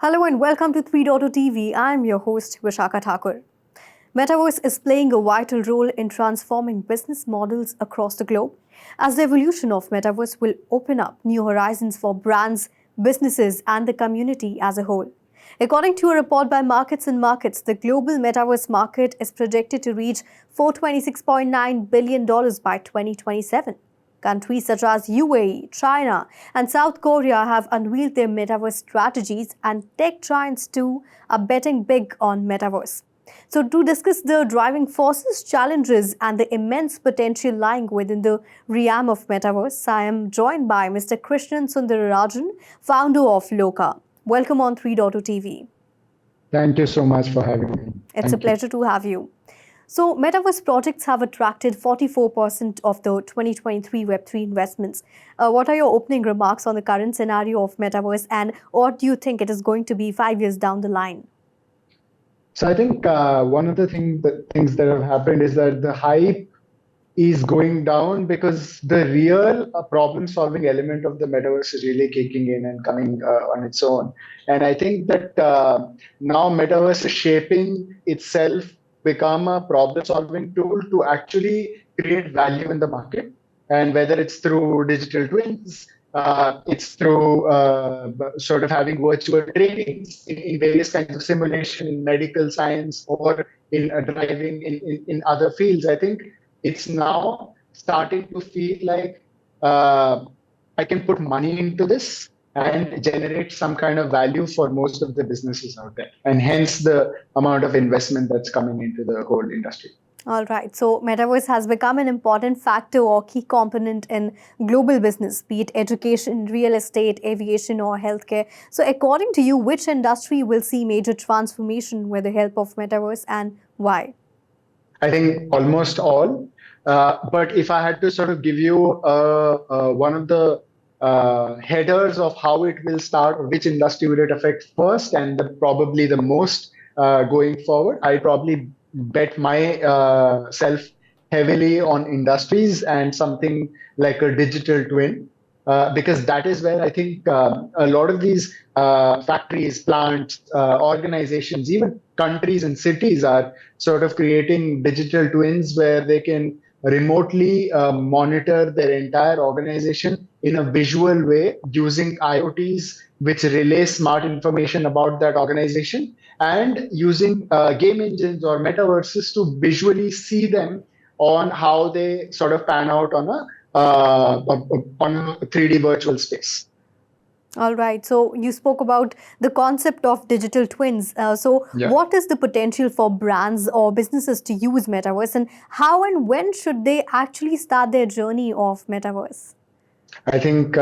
Hello and welcome to 3.0 TV. I'm your host, Vishaka Thakur. Metaverse is playing a vital role in transforming business models across the globe, as the evolution of Metaverse will open up new horizons for brands, businesses, and the community as a whole. According to a report by Markets and Markets, the global Metaverse market is projected to reach $426.9 billion by 2027. Countries such as UAE, China, and South Korea have unveiled their metaverse strategies, and tech giants too are betting big on metaverse. So, to discuss the driving forces, challenges, and the immense potential lying within the realm of metaverse, I am joined by Mr. Krishnan Sunderarajan, founder of LOKA. Welcome on 3.0 TV. Thank you so much for having me. It's a pleasure to have you. So, Metaverse projects have attracted 44% of the 2023 Web3 investments. What are your opening remarks on the current scenario of Metaverse, and what do you think it is going to be 5 years down the line? So I think one of the things that have happened is that the hype is going down because the real problem-solving element of the metaverse is really kicking in and coming on its own. And I think that now metaverse is shaping itself become a problem-solving tool to actually create value in the market. And whether it's through digital twins, it's through sort of having virtual trainings in various kinds of simulation in medical science or in driving in other fields. I think it's now starting to feel like I can put money into this and generate some kind of value for most of the businesses out there, and hence the amount of investment that's coming into the whole industry. All right. So, Metaverse has become an important factor or key component in global business, be it education, real estate, aviation, or healthcare. So, according to you, which industry will see major transformation with the help of Metaverse, and why? I think almost all. But if I had to sort of give you one of the headers of how it will start, or which industry will it affect first, and probably the most going forward, I probably bet myself heavily on industries and something like a digital twin. Because that is where I think a lot of these factories, plants, organizations, even countries and cities are sort of creating digital twins where they can remotely monitor their entire organization in a visual way using IoTs, which relay smart information about that organization, and using game engines or metaverses to visually see them on how they sort of pan out on a 3D virtual space. All right. So you spoke about the concept of digital twins. What is the potential for brands or businesses to use Metaverse, and how and when should they actually start their journey of Metaverse? I think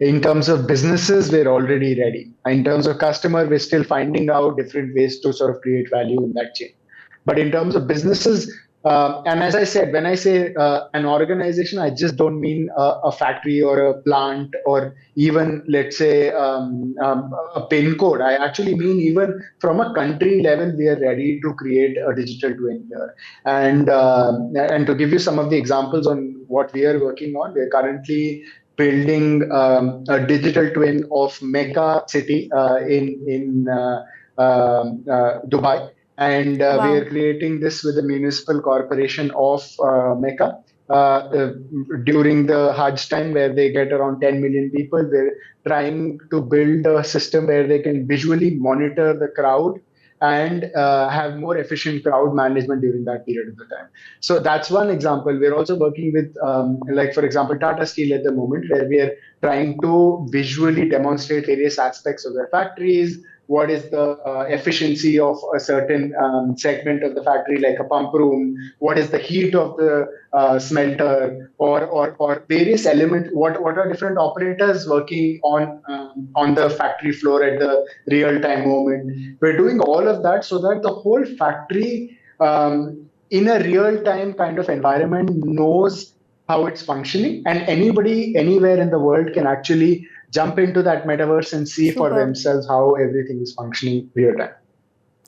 in terms of businesses, we're already ready. In terms of customer, we're still finding out different ways to sort of create value in that chain. But in terms of businesses, and as I said, when I say an organization, I just don't mean a factory or a plant or even, let's say, a pin code. I actually mean even from a country level, we are ready to create a digital twin here. And to give you some of the examples on what we are working on, we're currently building a digital twin of Mecca city in Dubai. And Wow. we are creating this with the municipal corporation of Mecca during the Hajj time, where they get around 10 million people. They're trying to build a system where they can visually monitor the crowd and have more efficient crowd management during that period of the time. So that's one example. We're also working with, like, for example, Tata Steel at the moment, where we are trying to visually demonstrate various aspects of their factories. What is the efficiency of a certain segment of the factory, like a pump room? What is the heat of the smelter, or various elements? What are different operators working on the factory floor at the real time moment? We're doing all of that so that the whole factory, in a real time kind of environment, knows how it's functioning, and anybody anywhere in the world can actually jump into that metaverse and see for themselves how everything is functioning real time.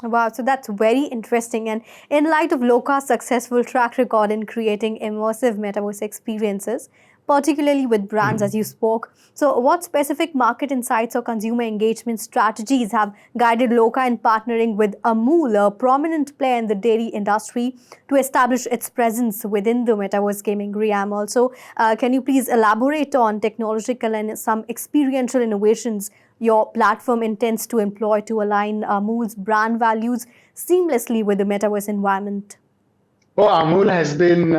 Wow, so that's very interesting. And in light of LOKA's successful track record in creating immersive metaverse experiences, particularly with brands, as you spoke. So, what specific market insights or consumer engagement strategies have guided LOKA in partnering with Amul, a prominent player in the dairy industry, to establish its presence within the metaverse gaming realm? Also, can you please elaborate on technological and some experiential innovations your platform intends to employ to align Amul's brand values seamlessly with the metaverse environment? Oh, Amul has been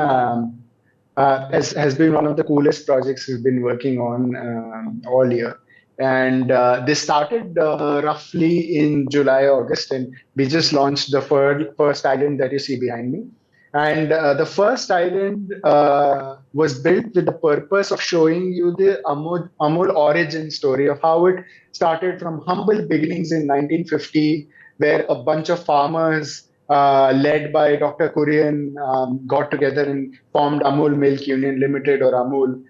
one of the coolest projects we've been working on all year. And this started roughly in July, August, and we just launched the first island that you see behind me. And the first island was built with the purpose of showing you the Amul origin story of how it started from humble beginnings in 1950, where a bunch of farmers led by Dr. Kurian, got together and formed Amul Milk Union Limited, or Amul.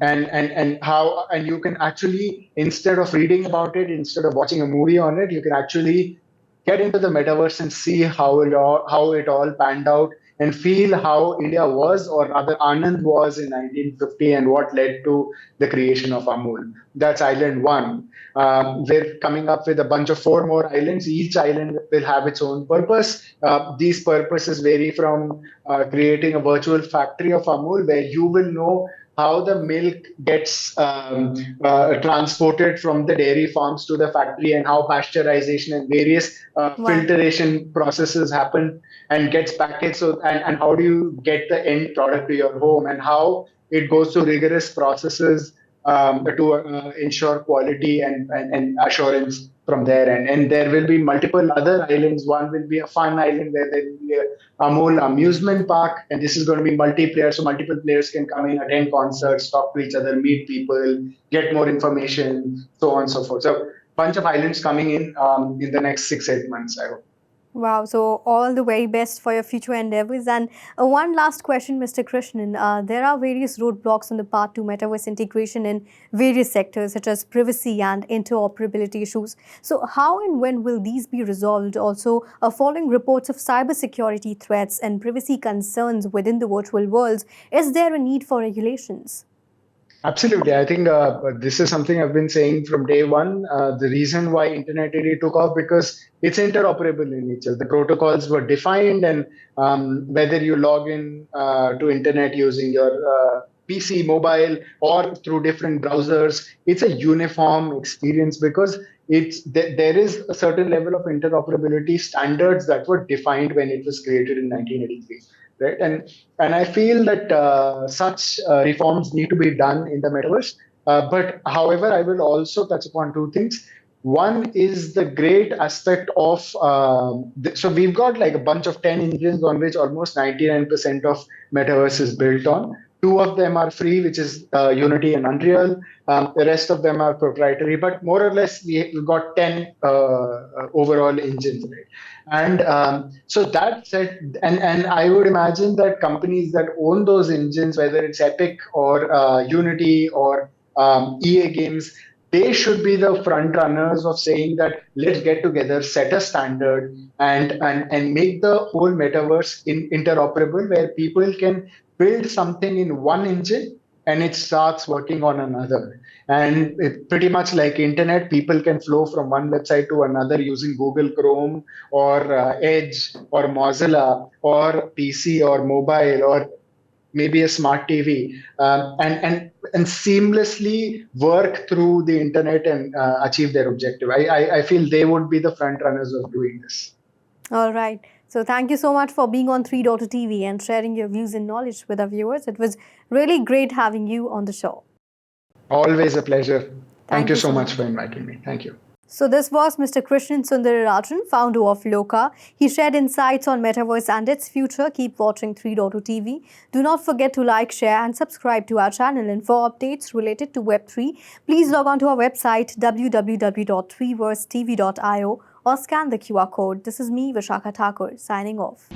And you can actually, instead of reading about it, instead of watching a movie on it, you can actually get into the metaverse and see how it all panned out, and feel how India was, or rather Anand was, in 1950, and what led to the creation of Amul. That's island one. We're coming up with a bunch of 4 more islands. Each island will have its own purpose. These purposes vary from creating a virtual factory of Amul, where you will know how the milk gets transported from the dairy farms to the factory, and how pasteurization and various filtration processes happen and gets packaged. So, and how do you get the end product to your home, and how it goes through rigorous processes to ensure quality and assurance from there. And there will be multiple other islands. One will be a fun island where there will be a Amul amusement park, and this is going to be multiplayer, so multiple players can come in, attend concerts, talk to each other, meet people, get more information, so on and so forth. So, bunch of islands coming in the next 6-8 months, I hope. Wow, so all the very best for your future endeavors. And one last question, Mr. Krishnan. There are various roadblocks on the path to metaverse integration in various sectors, such as privacy and interoperability issues. So, how and when will these be resolved? Also, following reports of cybersecurity threats and privacy concerns within the virtual worlds, is there a need for regulations? Absolutely. I think this is something I've been saying from day one. The reason why internet really took off, because it's interoperable in nature. The protocols were defined, and whether you log in to internet using your PC, mobile, or through different browsers, it's a uniform experience, because there is a certain level of interoperability standards that were defined when it was created in 1983. Right, and I feel that such reforms need to be done in the metaverse. But however, I will also touch upon 2 things. One is the great aspect of so we've got like a bunch of 10 engines on which almost 99% of metaverse is built on. 2 of them are free, which is Unity and Unreal. The rest of them are proprietary, but more or less we've got 10 overall engines, right? And so that said, and I would imagine that companies that own those engines, whether it's Epic or Unity or EA Games, they should be the front runners of saying that let's get together, set a standard, and make the whole metaverse interoperable, where people can build something in one engine and it starts working on another. And pretty much like internet, people can flow from one website to another using Google Chrome or Edge or Mozilla or PC or mobile or maybe a smart TV, and seamlessly work through the internet and achieve their objective. I feel they would be the front runners of doing this. All right. So thank you so much for being on 3.2 TV and sharing your views and knowledge with our viewers. It was really great having you on the show. Always a pleasure. Thank you so much much for inviting me. Thank you. So this was Mr. Krishnan Sunderarajan, founder of LOKA. He shared insights on Metaverse and its future. Keep watching 3.2 TV. Do not forget to like, share and subscribe to our channel. And for updates related to Web3, please log on to our website www.3versetv.io or scan the QR code. This is me, Vishakha Thakur, signing off.